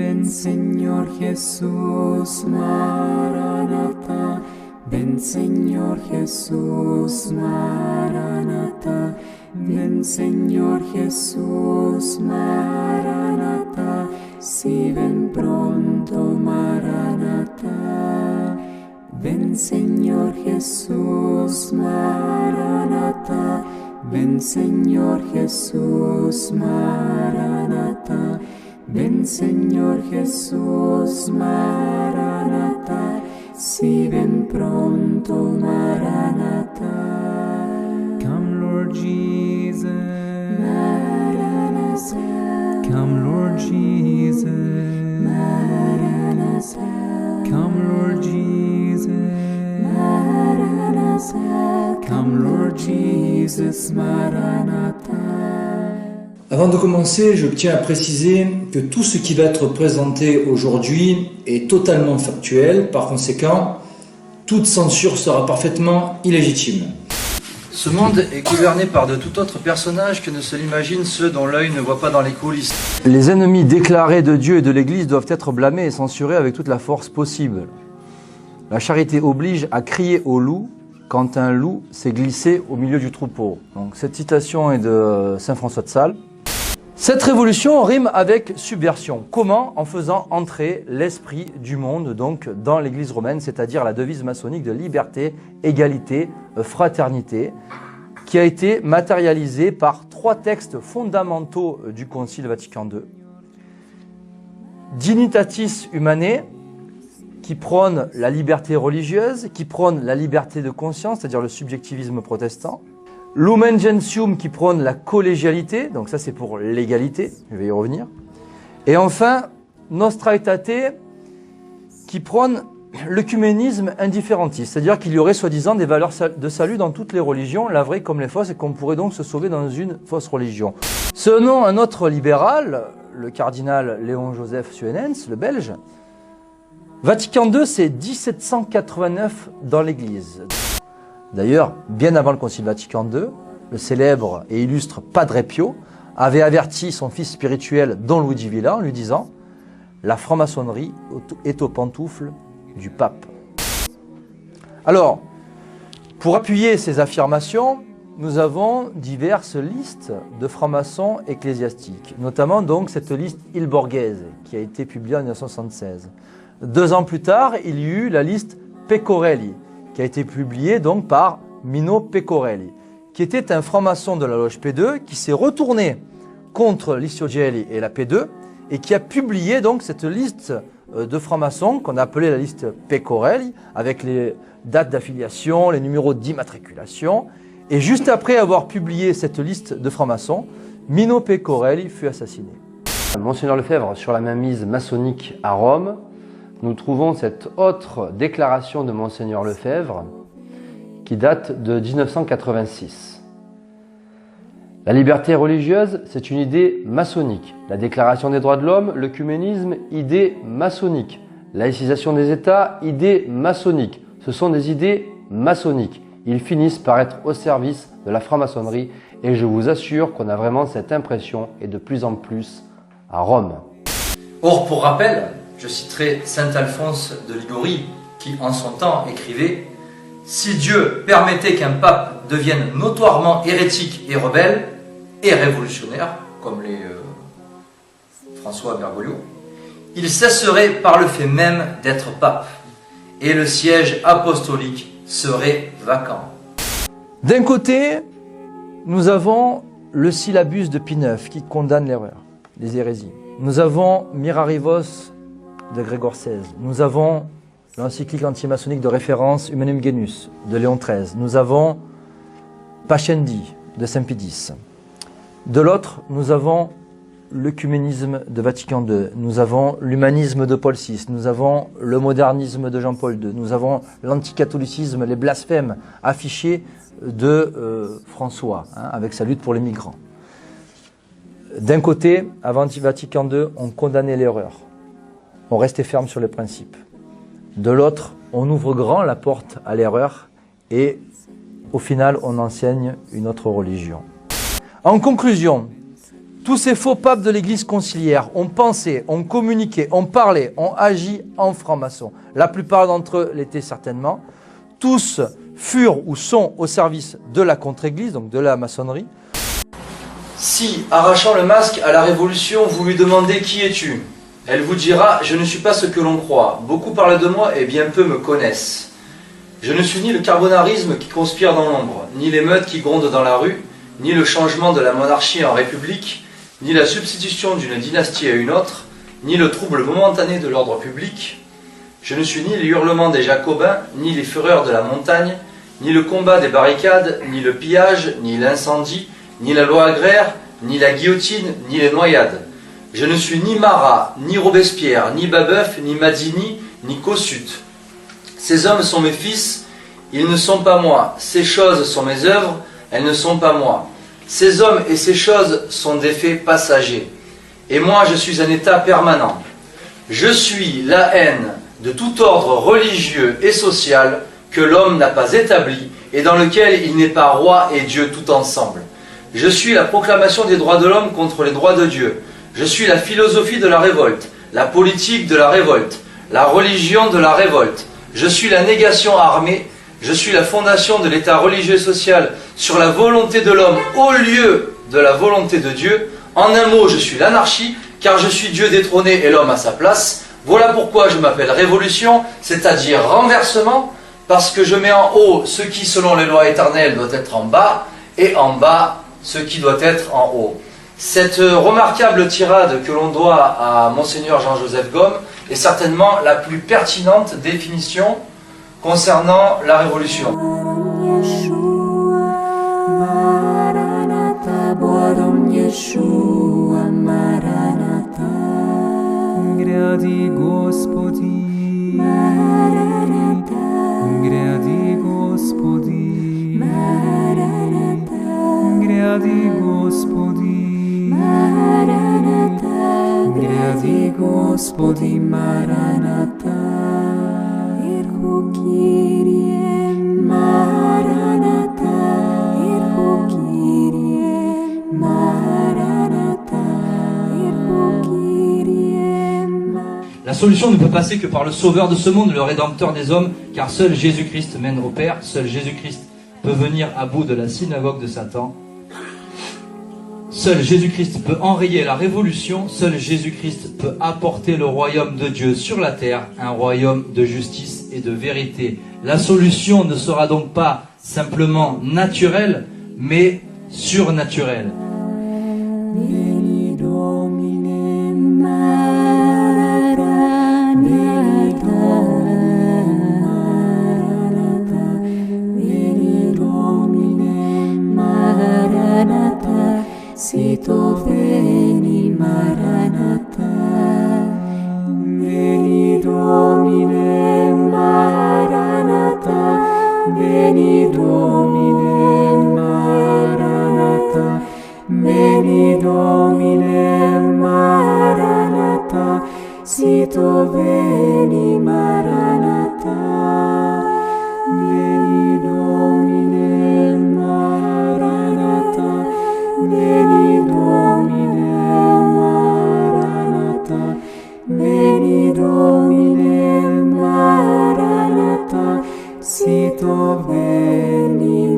Ven Señor Jesús, Maranatha. Ven Señor Jesús, Maranatha. Ven Señor Jesús, Maranatha. Si ven pronto, Maranatha. Ven Señor Jesús, Maranatha. Ven Señor Jesús, Maranatha. Ven Señor Jesús, Maranatha. Si ven pronto, Maranatha. Come Lord Jesus, Maranatha. Come Lord Jesus, Maranatha. Come Lord Jesus, Maranatha. Come Lord Jesus, Maranatha. Avant de commencer, je tiens à préciser que tout ce qui va être présenté aujourd'hui est totalement factuel. Par conséquent, toute censure sera parfaitement illégitime. Ce monde est gouverné par de tout autre personnage que ne se l'imaginent ceux dont l'œil ne voit pas dans les coulisses. Les ennemis déclarés de Dieu et de l'Église doivent être blâmés et censurés avec toute la force possible. La charité oblige à crier au loup quand un loup s'est glissé au milieu du troupeau. Donc, cette citation est de saint François de Sales. Cette révolution rime avec subversion. Comment? En faisant entrer l'esprit du monde donc dans l'Église romaine, c'est-à-dire la devise maçonnique de liberté, égalité, fraternité, qui a été matérialisée par 3 textes fondamentaux du Concile Vatican II. Dignitatis Humanae, qui prône la liberté religieuse, qui prône la liberté de conscience, c'est-à-dire le subjectivisme protestant. Lumen Gentium, qui prône la collégialité, donc ça c'est pour l'égalité, je vais y revenir. Et enfin, Nostra Aetate, qui prône l'œcuménisme indifférentiste, c'est-à-dire qu'il y aurait soi-disant des valeurs de salut dans toutes les religions, la vraie comme les fausses, et qu'on pourrait donc se sauver dans une fausse religion. Selon un autre libéral, le cardinal Léon-Joseph Suenens, le Belge, Vatican II, c'est 1789 dans l'Église. D'ailleurs, bien avant le Concile Vatican II, le célèbre et illustre Padre Pio avait averti son fils spirituel, Don Luigi Villa, en lui disant « La franc-maçonnerie est aux pantoufles du pape ». Alors, pour appuyer ces affirmations, nous avons diverses listes de francs-maçons ecclésiastiques, notamment donc cette liste Ilborghese qui a été publiée en 1976. 2 ans plus tard, il y eut la liste Pecorelli, qui a été publiée donc par Mino Pecorelli, qui était un franc-maçon de la loge P2, qui s'est retourné contre l'Istiogeli et la P2, et qui a publié donc cette liste de francs-maçons qu'on a appelée la liste Pecorelli, avec les dates d'affiliation, les numéros d'immatriculation. Et juste après avoir publié cette liste de francs-maçons, Mino Pecorelli fut assassiné. Monseigneur Lefebvre, sur la mainmise maçonnique à Rome, nous trouvons cette autre déclaration de Monseigneur Lefebvre qui date de 1986. La liberté religieuse, c'est une idée maçonnique. La Déclaration des droits de l'homme, l'œcuménisme, idée maçonnique. Laïcisation des États, idée maçonnique. Ce sont des idées maçonniques. Ils finissent par être au service de la franc-maçonnerie et je vous assure qu'on a vraiment cette impression et de plus en plus à Rome. Or, pour rappel, je citerai saint Alphonse de Liguori qui, en son temps, écrivait « Si Dieu permettait qu'un pape devienne notoirement hérétique et rebelle, et révolutionnaire, comme les François Bergoglio, il cesserait par le fait même d'être pape, et le siège apostolique serait vacant. » D'un côté, nous avons le syllabus de Pie IX qui condamne l'erreur, les hérésies. Nous avons Mirarivos de Grégor XVI. Nous avons l'encyclique antimaçonnique de référence Humanum Genus de Léon XIII. Nous avons Pascendi de Saint Pie X. De l'autre, nous avons l'œcuménisme de Vatican II. Nous avons l'humanisme de Paul VI. Nous avons le modernisme de Jean-Paul II. Nous avons l'anticatholicisme, les blasphèmes affichés de François, avec sa lutte pour les migrants. D'un côté, avant Vatican II, on condamnait l'erreur. On restait ferme sur les principes. De l'autre, on ouvre grand la porte à l'erreur et au final, on enseigne une autre religion. En conclusion, Tous ces faux papes de l'Église conciliaire ont pensé, ont communiqué, ont parlé, ont agi en franc-maçon. La plupart d'entre eux l'étaient certainement. Tous furent ou sont au service de la contre-Église, donc de la maçonnerie. Si, arrachant le masque à la Révolution, vous lui demandez « Qui es-tu » elle vous dira « Je ne suis pas ce que l'on croit. Beaucoup parlent de moi et bien peu me connaissent. Je ne suis ni le carbonarisme qui conspire dans l'ombre, ni l'émeute qui gronde dans la rue, ni le changement de la monarchie en république, ni la substitution d'une dynastie à une autre, ni le trouble momentané de l'ordre public. Je ne suis ni les hurlements des Jacobins, ni les fureurs de la montagne, ni le combat des barricades, ni le pillage, ni l'incendie, ni la loi agraire, ni la guillotine, ni les noyades. Je ne suis ni Marat, ni Robespierre, ni Babeuf, ni Mazzini, ni Kossuth. Ces hommes sont mes fils, ils ne sont pas moi. Ces choses sont mes œuvres, elles ne sont pas moi. Ces hommes et ces choses sont des faits passagers. Et moi, je suis un état permanent. Je suis la haine de tout ordre religieux et social que l'homme n'a pas établi et dans lequel il n'est pas roi et Dieu tout ensemble. Je suis la proclamation des droits de l'homme contre les droits de Dieu. Je suis la philosophie de la révolte, la politique de la révolte, la religion de la révolte. Je suis la négation armée, je suis la fondation de l'état religieux et social sur la volonté de l'homme au lieu de la volonté de Dieu. En un mot, je suis l'anarchie, car je suis Dieu détrôné et l'homme à sa place. Voilà pourquoi je m'appelle révolution, c'est-à-dire renversement, parce que je mets en haut ce qui, selon les lois éternelles, doit être en bas, et en bas, ce qui doit être en haut. Cette remarquable tirade que l'on doit à Monseigneur Jean-Joseph Gaume est certainement la plus pertinente définition concernant la Révolution. Гряди Господи, гряди Господи, гряди Господи, гряди Господи, Мараната, Ирху Кирие, Мараната, Ирху Кирие, Мараната, Ирху Кирие. La solution ne peut passer que par le Sauveur de ce monde, le Rédempteur des hommes, car seul Jésus-Christ mène au Père, seul Jésus-Christ peut venir à bout de la synagogue de Satan. Seul Jésus-Christ peut enrayer la révolution, seul Jésus-Christ peut apporter le royaume de Dieu sur la terre, un royaume de justice et de vérité. La solution ne sera donc pas simplement naturelle, mais surnaturelle. Veni Domine, Maranatha, Veni Domine, Maranatha, Sito veni, Maranatha, Veni Domine, Maranatha, Veni Domine, Maranatha, Veni Domine, Maranatha, Sito veni, Maranatha, Veni Domine, Maranatha, Veni Domine, Maranatha, Veni Domine, Maranatha, Sito veni,